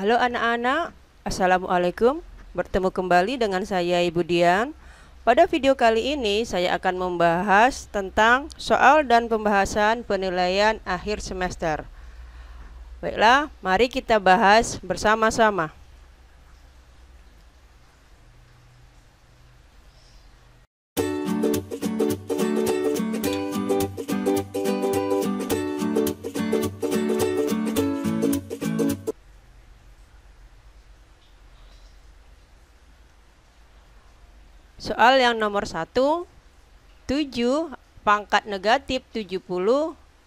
Halo anak-anak, Assalamualaikum. Bertemu kembali dengan saya Ibu Dian. Pada video kali ini saya akan membahas tentang soal dan pembahasan penilaian akhir semester. Baiklah, mari kita bahas bersama-sama. Soal yang nomor 1, 7 pangkat negatif 70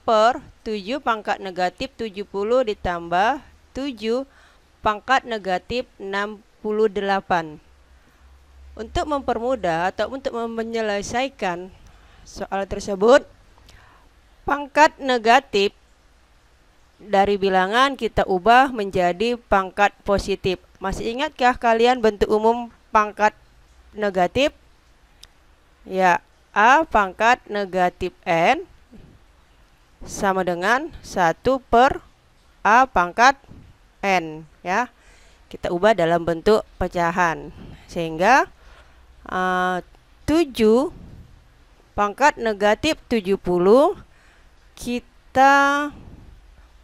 per 7 pangkat negatif 70 ditambah 7 pangkat negatif 68. Untuk mempermudah atau untuk menyelesaikan soal tersebut, pangkat negatif dari bilangan kita ubah menjadi pangkat positif. Masih ingatkah kalian bentuk umum pangkat negatif? Ya, A pangkat negatif N sama dengan 1 per A pangkat N, ya. Kita ubah dalam bentuk pecahan. Sehingga 7 pangkat negatif 70 kita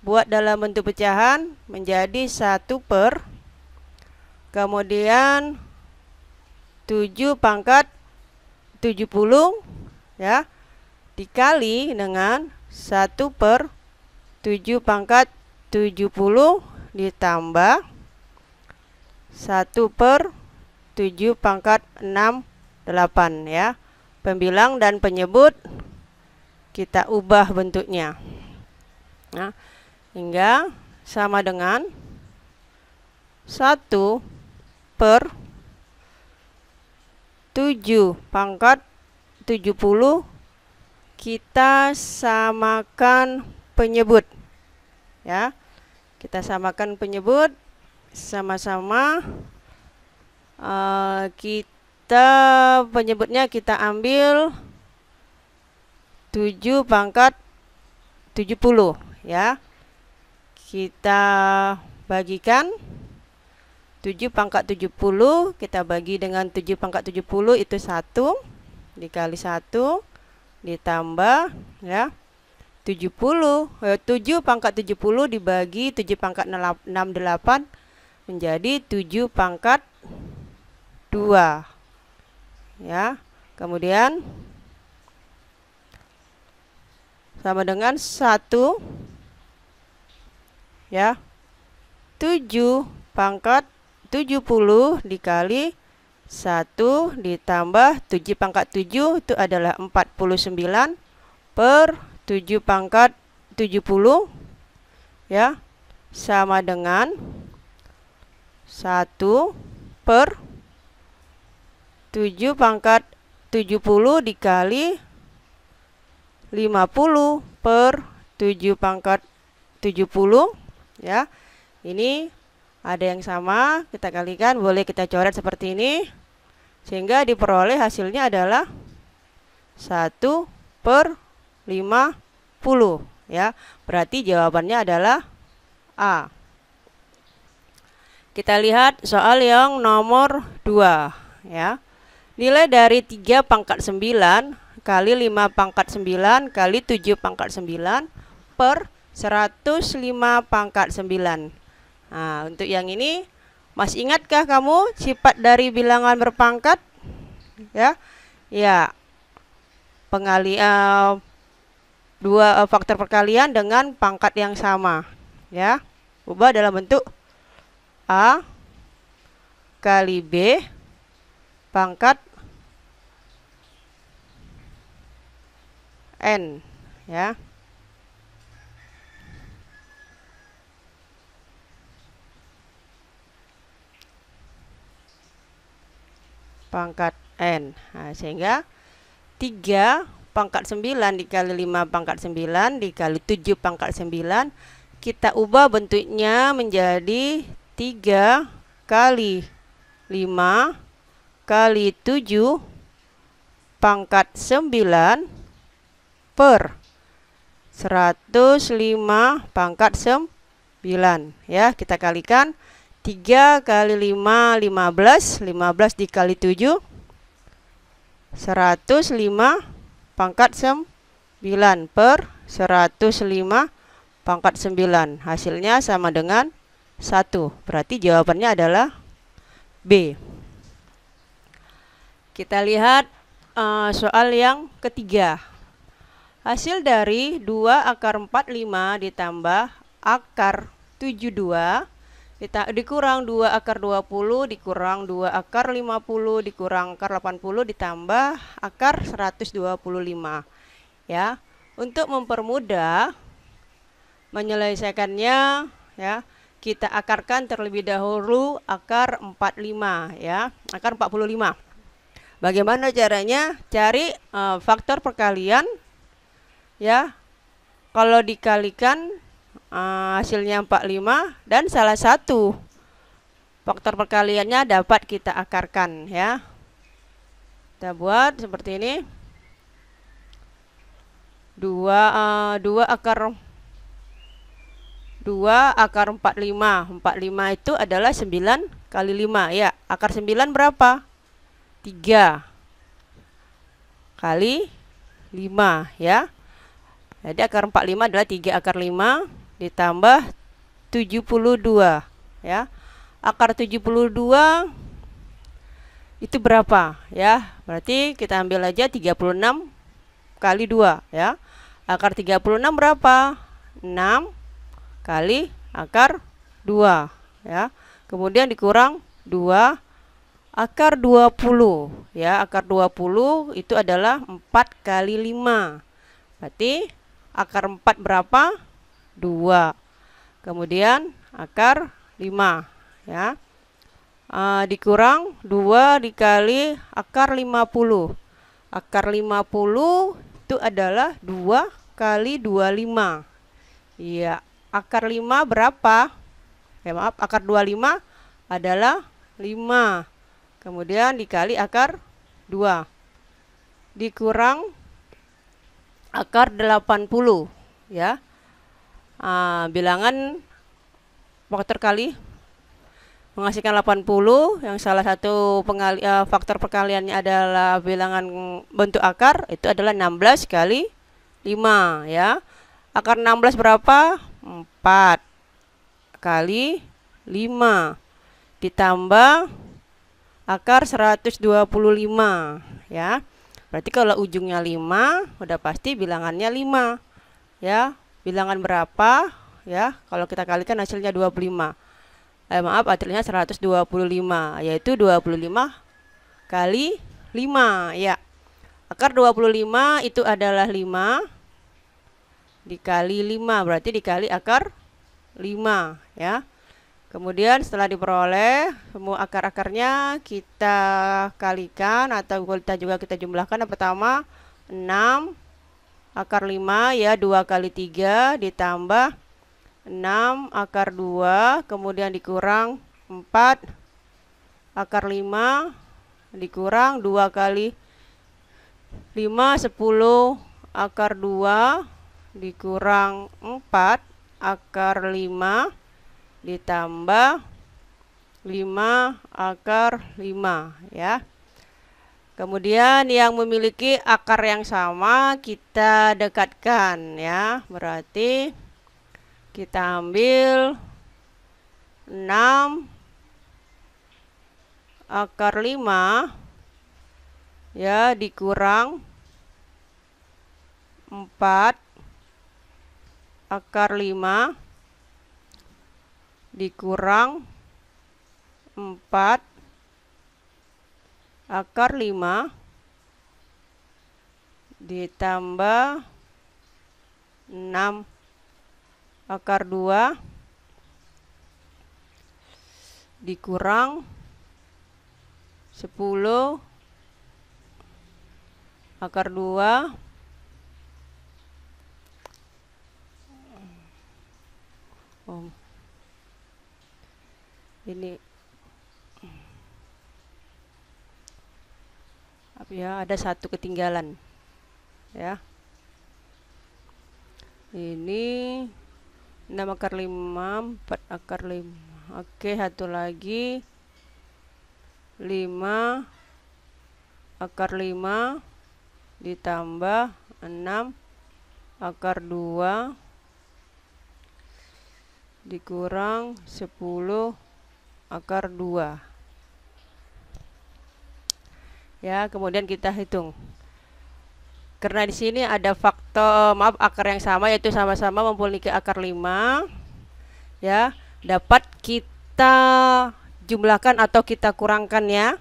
buat dalam bentuk pecahan menjadi 1 per, kemudian 7 pangkat 70 ya dikali dengan 1 per 7 pangkat 70 ditambah 1 per 7 pangkat 68 ya. Pembilang dan penyebut kita ubah bentuknya. Nah, hingga sama dengan 1 per 7 pangkat 70 kita samakan penyebut ya. Kita samakan penyebut sama-sama. Penyebutnya kita ambil 7 pangkat 70 ya. Kita bagikan 7 pangkat 70 kita bagi dengan 7 pangkat 70 itu 1 dikali 1 ditambah ya 7 pangkat 70 dibagi 7 pangkat 68 menjadi 7 pangkat 2 ya. Kemudian sama dengan 1 ya 7 pangkat 70 dikali 1 ditambah 7 pangkat 7 itu adalah 49 per 7 pangkat 70 ya sama dengan 1 per 7 pangkat 70 dikali 50 per 7 pangkat 70 ya. Ini ada yang sama, kita kalikan, boleh kita coret seperti ini sehingga diperoleh hasilnya adalah 1 per 50 ya. Berarti jawabannya adalah A. Kita lihat soal yang nomor 2 ya. Nilai dari 3 pangkat 9 kali 5 pangkat 9 kali 7 pangkat 9 per 105 pangkat 9. Nah, untuk yang ini masih ingatkah kamu sifat dari bilangan berpangkat? Ya. Ya. Dua faktor perkalian dengan pangkat yang sama, ya. Ubah dalam bentuk A kali B pangkat N, ya. Pangkat N. Nah, sehingga 3 pangkat 9 dikali 5 pangkat 9 dikali 7 pangkat 9 kita ubah bentuknya menjadi 3 kali 5 kali 7 pangkat 9 per 105 pangkat 9 ya. Kita kalikan 3 kali 5, 15. 15 dikali 7, 105 pangkat 9 per 105 pangkat 9. Hasilnya sama dengan 1. Berarti jawabannya adalah B. Kita lihat soal yang ketiga. Hasil dari 2 akar 45 ditambah akar 72 dikurang 2 akar 20 dikurang 2 akar 50 dikurang akar 80 ditambah akar 125. Ya, untuk mempermudah menyelesaikannya, ya, kita akarkan terlebih dahulu akar 45, ya, akar 45. Bagaimana caranya? Cari faktor perkalian, ya. Kalau dikalikan hasilnya 45 dan salah satu faktor perkaliannya dapat kita akarkan, ya. Kita buat seperti ini. 2 akar 45. 45 itu adalah 9 kali 5, ya. Akar 9 berapa? 3 kali 5, ya. Jadi akar 45 adalah 3 akar 5 ditambah 72, ya. Akar 72 itu berapa, ya? Berarti kita ambil aja 36 kali 2, ya. Akar 36 berapa? 6 kali akar 2, ya. Kemudian dikurang 2 akar 20, ya. Akar 20 itu adalah 4 kali 5. Berarti akar 4 berapa? 2. Kemudian akar 5, ya. Dikurang 2 dikali akar 50. Akar 50 itu adalah 2 kali 25. Iya, akar 5 berapa? Maaf, akar 25 adalah 5. Kemudian dikali akar 2. Dikurang akar 80, ya. Bilangan faktor kali menghasilkan 80, yang salah satu faktor perkaliannya adalah bilangan bentuk akar, itu adalah 16 kali 5, ya. Akar 16 berapa? 4 kali 5 ditambah akar 125, ya. Berarti kalau ujungnya 5, udah pasti bilangannya 5, ya. Bilangan berapa, ya? Kalau kita kalikan hasilnya 25. Maaf, hasilnya 125, yaitu 25 kali 5, ya. Akar 25 itu adalah 5 dikali 5, berarti dikali akar 5, ya. Kemudian setelah diperoleh semua akar-akarnya kita kalikan atau kita jumlahkan. Yang pertama 6 akar 5, ya, 2 kali 3 ditambah 6 akar 2, kemudian dikurang 4 akar 5 dikurang 2 kali 5, 10 akar 2 dikurang 4 akar 5 ditambah 5 akar 5, ya. Kemudian yang memiliki akar yang sama kita dekatkan, ya. Berarti kita ambil 6 akar 5, ya, dikurang 4 akar 5 dikurang 4 akar 5 ditambah 6 akar 2 dikurang 10 akar 2 ini, ya, ada satu ketinggalan, ya. Ini 6 akar 5, 4 akar 5, Oke, satu lagi 5 akar 5 ditambah 6 akar 2 dikurang 10 akar 2. Ya, kemudian kita hitung. Karena di sini ada faktor akar yang sama, yaitu sama-sama memiliki akar 5. Ya, dapat kita jumlahkan atau kita kurangkan ya.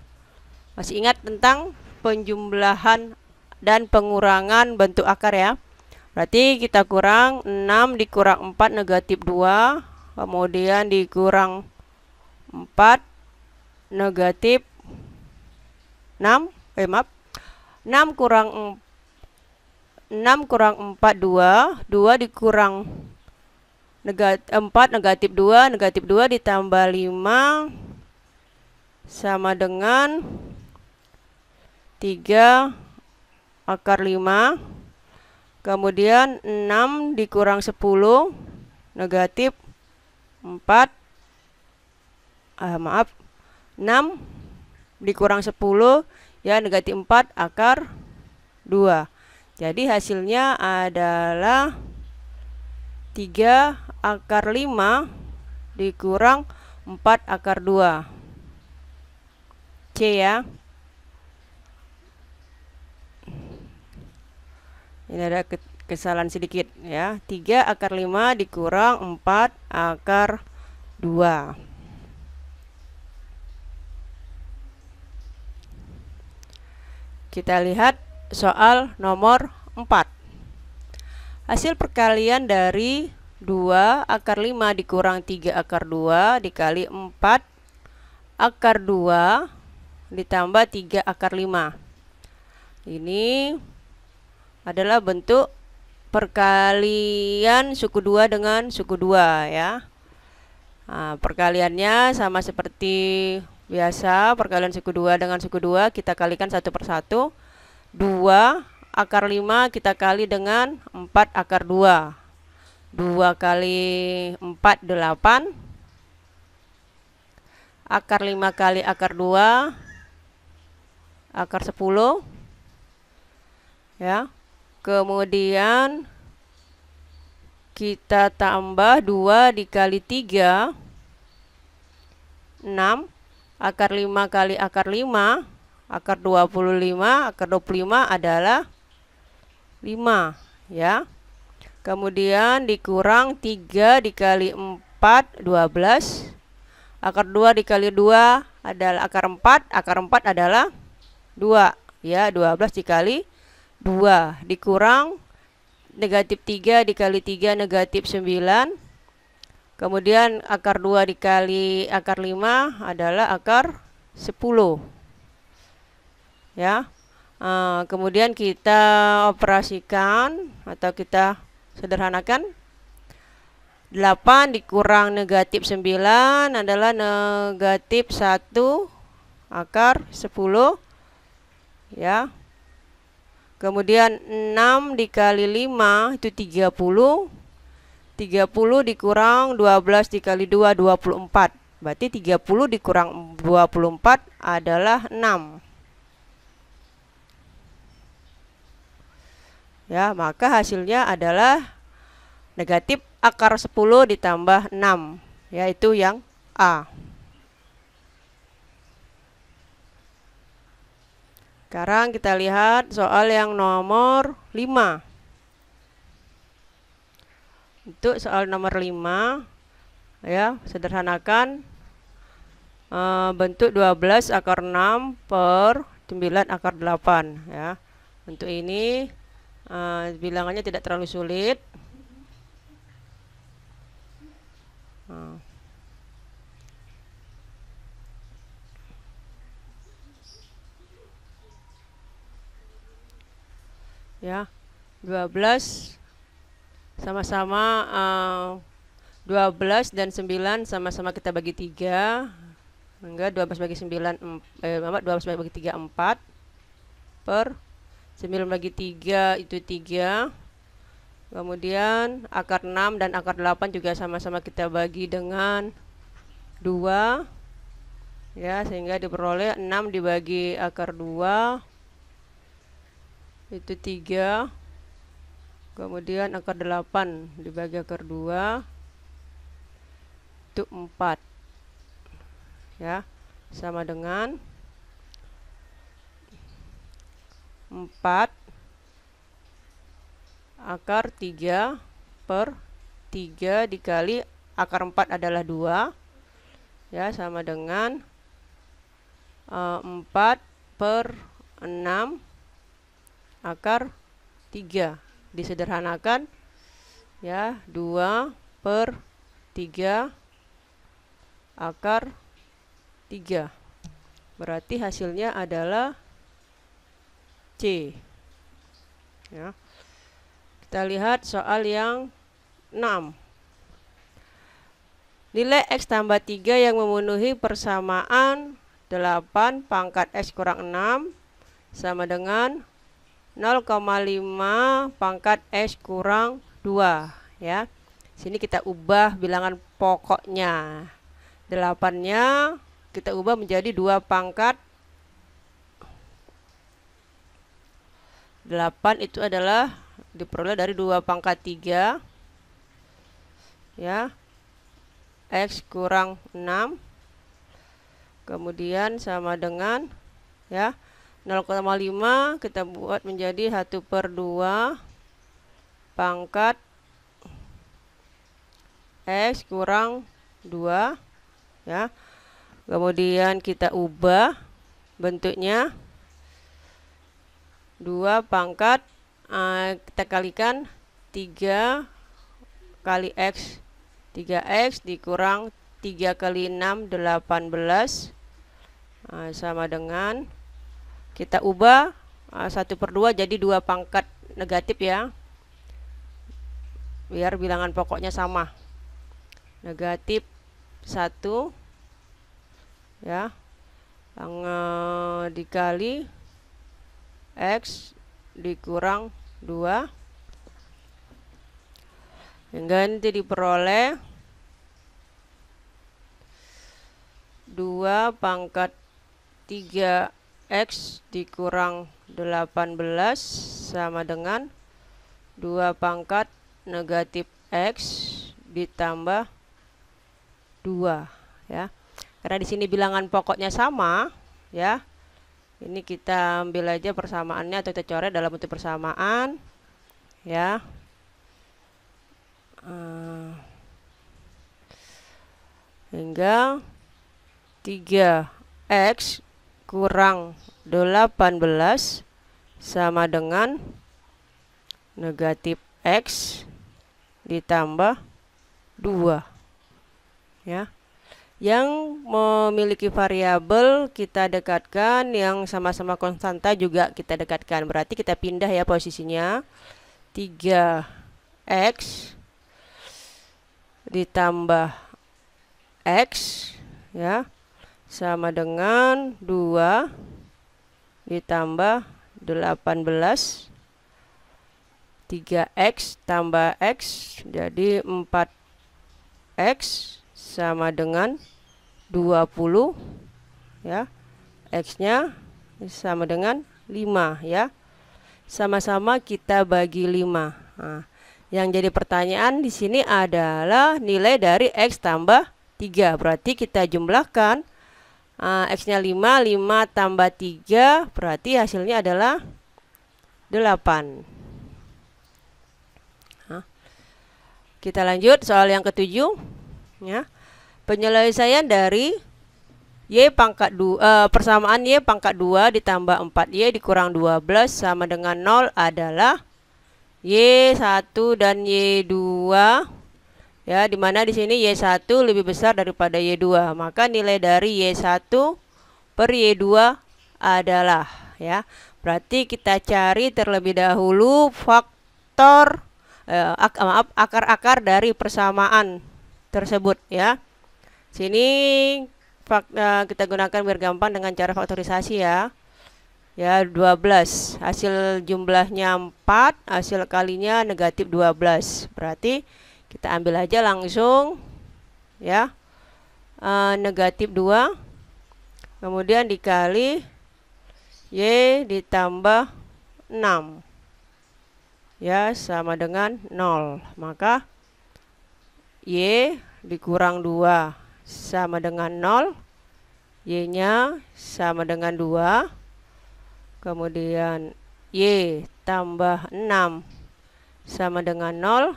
Masih ingat tentang penjumlahan dan pengurangan bentuk akar ya. Berarti kita kurang 6 dikurang 4 negatif 2, kemudian dikurang 4 negatif 6, 6 kurang 4 2, 2 dikurang 4 negatif 2 ditambah 5 sama dengan 3 akar 5. Kemudian 6 dikurang 10 negatif 4, 6 dikurang 10 ya negatif 4 akar 2. Jadi hasilnya adalah 3 akar 5 dikurang 4 akar 2. C ya. Ini ada kesalahan sedikit ya. 3 akar 5 dikurang 4 akar 2. Kita lihat soal nomor 4. Hasil perkalian dari 2 akar 5 dikurang 3 akar 2 dikali 4 akar 2 ditambah 3 akar 5. Ini adalah bentuk perkalian suku 2 dengan suku 2 ya. Nah, perkaliannya sama seperti biasa, perkalian suku 2 dengan suku 2 kita kalikan satu per satu. 2 akar 5 kita kali dengan 4 akar 2. 2 kali 4 8. Akar 5 kali akar 2 akar 10 ya. Kemudian kita tambah 2 dikali 3 6. Akar 5 kali akar 5 akar 25, akar 25 adalah 5 ya. Kemudian dikurang 3 dikali 4 12. Akar 2 dikali 2 adalah akar 4, akar 4 adalah 2 ya. 12 dikali 2 dikurang negatif 3 dikali 3 negatif 9. Kemudian akar 2 dikali akar 5 adalah akar 10 ya. Kemudian kita operasikan atau kita sederhanakan. 8 dikurang negatif 9 adalah negatif 1 akar 10 ya. Kemudian 6 dikali 5 itu 30. 30 dikurang 12 dikali 2 24. Berarti 30 dikurang 24 adalah 6. Ya, maka hasilnya adalah negatif akar 10 ditambah 6, yaitu yang A. Sekarang kita lihat soal yang nomor 5. Untuk soal nomor 5 ya, sederhanakan bentuk 12 akar 6 per 9 akar 8 ya. Untuk ini bilangannya tidak terlalu sulit. Ya, 12 sama-sama 12 dan 9 sama-sama kita bagi 3. Enggak, 12 bagi 9 12 bagi 3 4 per 9 bagi 3 itu 3. Kemudian akar 6 dan akar 8 juga sama-sama kita bagi dengan 2 ya, sehingga diperoleh 6 dibagi akar 2 itu 3, kemudian akar 8 dibagi akar 2 itu 4 ya, sama dengan 4 akar 3 per 3 dikali akar 4 adalah 2 ya, sama dengan 4 per 6 akar 3, disederhanakan ya, 2 per 3 akar 3, berarti hasilnya adalah C ya. Kita lihat soal yang 6. Nilai X tambah 3 yang memenuhi persamaan 8 pangkat X kurang 6 sama dengan 0,5 pangkat X kurang 2 ya. Sini kita ubah bilangan pokoknya. 8-nya kita ubah menjadi 2 pangkat 8 itu adalah diperoleh dari 2 pangkat 3 ya, X kurang 6, kemudian sama dengan ya 0,5 kita buat menjadi 1/2 pangkat X kurang 2 ya, kemudian kita ubah bentuknya 2 pangkat kita kalikan 3 kali X, 3X dikurang 3 kali 6 18 sama dengan kita ubah 1/2 jadi 2 pangkat negatif ya, biar bilangan pokoknya sama, negatif 1 ya, dikali X dikurang 2 hingga nanti diperoleh 2 pangkat 3X dikurang 18 sama dengan 2 pangkat negatif X ditambah 2 ya. Karena di sini bilangan pokoknya sama ya. Ini kita ambil aja persamaannya atau kita coret dalam bentuk persamaan ya. Hingga 3X kurang 18 sama dengan negatif X ditambah 2 ya. Yang memiliki variabel kita dekatkan, yang sama-sama konstanta juga kita dekatkan. Berarti kita pindah ya posisinya. 3X ditambah X ya sama dengan 2 ditambah 18, 3X tambah X jadi 4X sama dengan 20 ya, X-nya sama dengan 5 ya, sama-sama kita bagi 5. Nah, yang jadi pertanyaan di sini adalah nilai dari X tambah 3, berarti kita jumlahkan X-nya 5, 5 tambah 3 berarti hasilnya adalah 8. Nah, kita lanjut soal yang ke-7 ya. Penyelesaian dari Y pangkat 2 persamaan Y pangkat 2 ditambah 4Y dikurang 12 sama dengan 0 adalah Y1 dan Y2 ya, dimana di sini Y1 lebih besar daripada Y2, maka nilai dari Y1 per Y2 adalah ya, berarti kita cari terlebih dahulu faktor akar-akar dari persamaan tersebut ya. Sini kita gunakan biar gampang dengan cara faktorisasi ya. Ya 12, hasil jumlahnya 4, hasil kalinya negatif 12. Berarti kita ambil aja langsung ya. negatif 2, kemudian dikali Y ditambah 6, ya, sama dengan 0. Maka Y dikurang 2 sama dengan 0, Y nya sama dengan 2, kemudian Y tambah 6 sama dengan 0,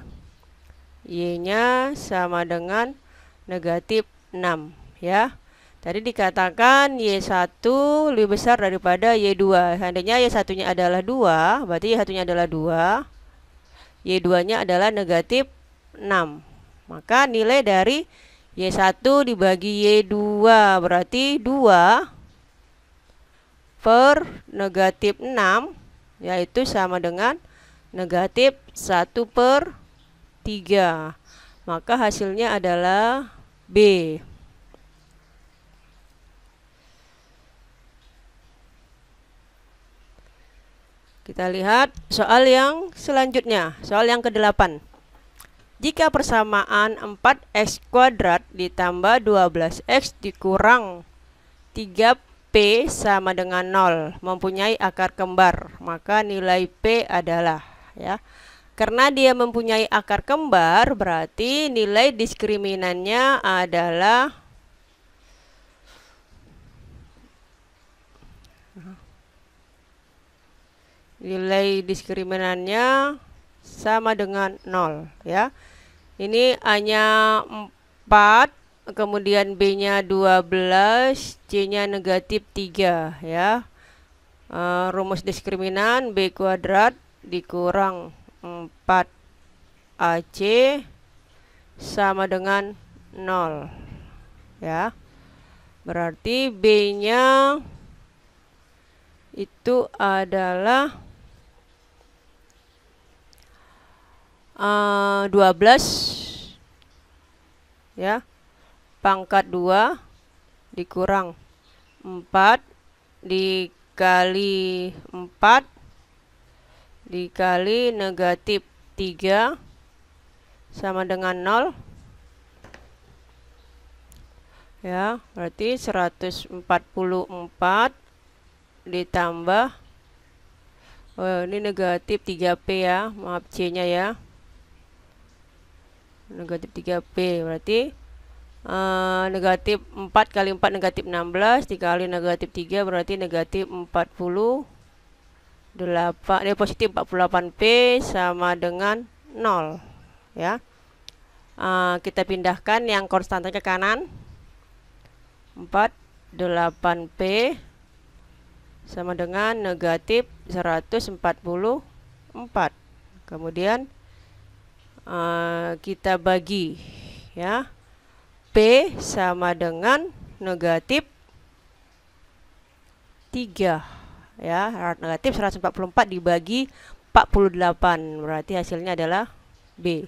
Y nya sama dengan negatif 6, ya. Tadi dikatakan Y1 lebih besar daripada Y2. Seandainya Y1 nya adalah 2, berarti Y1 nya adalah 2, Y2 nya adalah negatif 6. Maka nilai dari Y1 dibagi Y2 berarti 2 per negatif 6, yaitu sama dengan negatif 1 per 3. Maka hasilnya adalah B. Kita lihat soal yang selanjutnya, soal yang ke-8. Jika persamaan 4x kuadrat ditambah 12x dikurang 3p sama dengan 0 mempunyai akar kembar, maka nilai P adalah, ya. Karena dia mempunyai akar kembar, berarti nilai diskriminannya adalah sama dengan 0, ya. Ini hanya 4, kemudian B-nya 12, C-nya negatif 3, ya. Rumus diskriminan B kuadrat dikurang 4AC sama dengan 0, ya. Berarti B-nya itu adalah 12, ya, pangkat 2 dikurang 4 dikali 4 dikali negatif 3 sama dengan 0, ya. Berarti 144 ditambah, ini negatif 3P, ya, maaf, C-nya, ya, negatif 3P. Berarti negatif 4 kali 4 negatif 16 dikali negatif 3 berarti negatif 48, positif 48P sama dengan 0, ya. Kita pindahkan yang konstanta ke kanan, 48P sama dengan negatif 144. Kemudian kita bagi, ya, P sama dengan negatif 3, ya, negatif 144 dibagi 48 berarti hasilnya adalah B.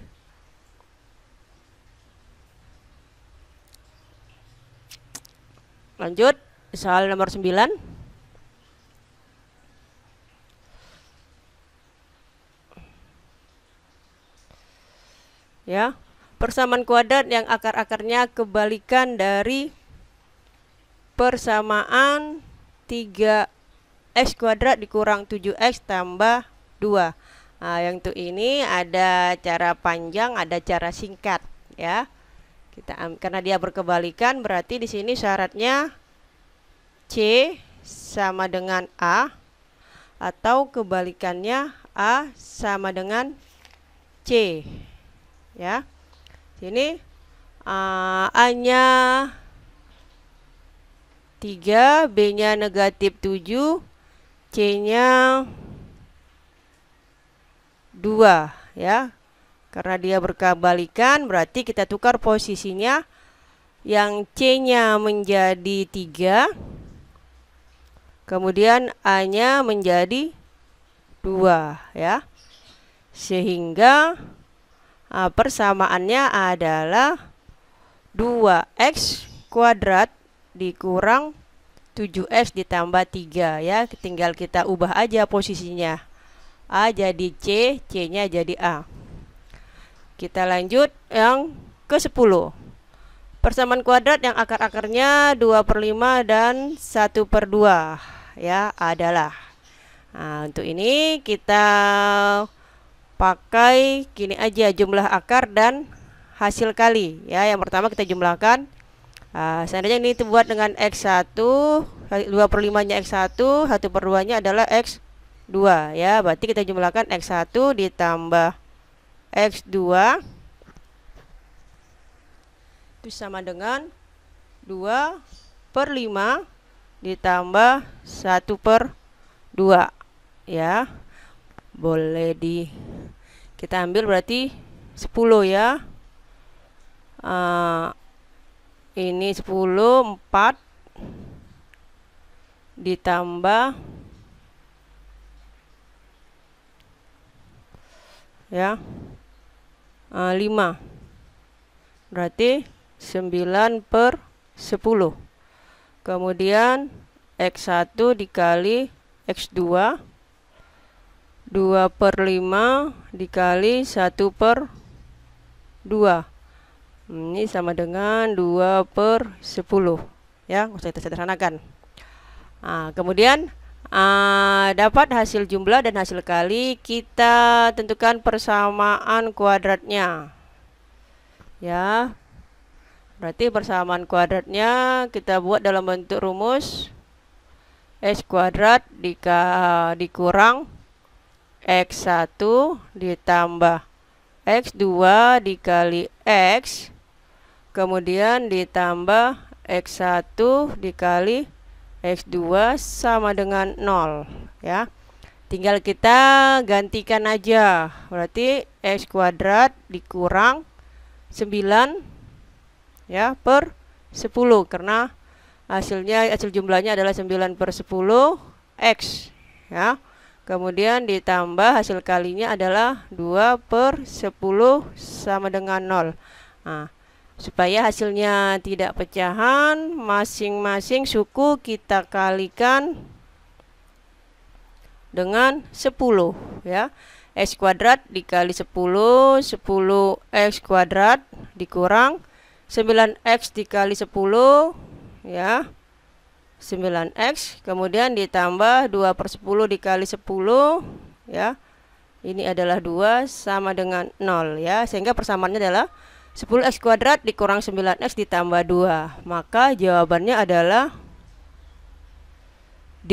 Lanjut soal nomor 9. Ya, persamaan kuadrat yang akar-akarnya kebalikan dari persamaan 3x kuadrat dikurang 7x tambah 2. Nah, yang untuk ini ada cara panjang, ada cara singkat, ya. Karena dia berkebalikan, berarti di sini syaratnya C sama dengan A atau kebalikannya A sama dengan C, ya. Sini A-nya 3, B-nya negatif 7, C-nya 2, ya. Karena dia berkebalikan, berarti kita tukar posisinya. Yang C-nya menjadi 3, kemudian A-nya menjadi 2, ya. Sehingga persamaannya adalah 2x kuadrat dikurang 7x ditambah 3, ya. Tinggal kita ubah aja posisinya. A jadi C, C-nya jadi A. Kita lanjut yang ke-10. persamaan kuadrat yang akar-akarnya 2/5 dan 1/2 ya adalah. Nah, untuk ini kita pakai gini aja, jumlah akar dan hasil kali ya. Yang pertama kita jumlahkan. Seandainya ini dibuat dengan X1, 2/5-nya X1, 1/2-nya adalah X2 ya. Berarti kita jumlahkan X1 ditambah X2 itu sama dengan 2/5 ditambah 1/2 ya. Boleh kita ambil berarti 10 ya. Ini 10, 4 ditambah ya 5, berarti 9/10. Kemudian X1 dikali X2, 2/5 dikali 1/2. Ini sama dengan 2/10 ya, usah kita sederhanakan. Kemudian dapat hasil jumlah dan hasil kali, kita tentukan persamaan kuadratnya ya. Berarti persamaan kuadratnya kita buat dalam bentuk rumus X kuadrat dikurang X1 ditambah X2 dikali X, kemudian ditambah X1 dikali X2 sama dengan 0 ya. Tinggal kita gantikan aja. Berarti X kuadrat dikurang 9 ya per 10, karena hasil jumlahnya adalah 9/10 X ya. Kemudian ditambah hasil kalinya adalah 2/10 sama dengan 0. Supaya hasilnya tidak pecahan, masing-masing suku kita kalikan dengan 10 ya. X kuadrat dikali 10, 10x kuadrat dikurang 9x dikali 10 ya, 9x, kemudian ditambah 2/10 dikali 10 ya. Ini adalah 2 sama dengan 0 ya, sehingga persamaannya adalah 10x kuadrat dikurang 9x ditambah 2. Maka jawabannya adalah D.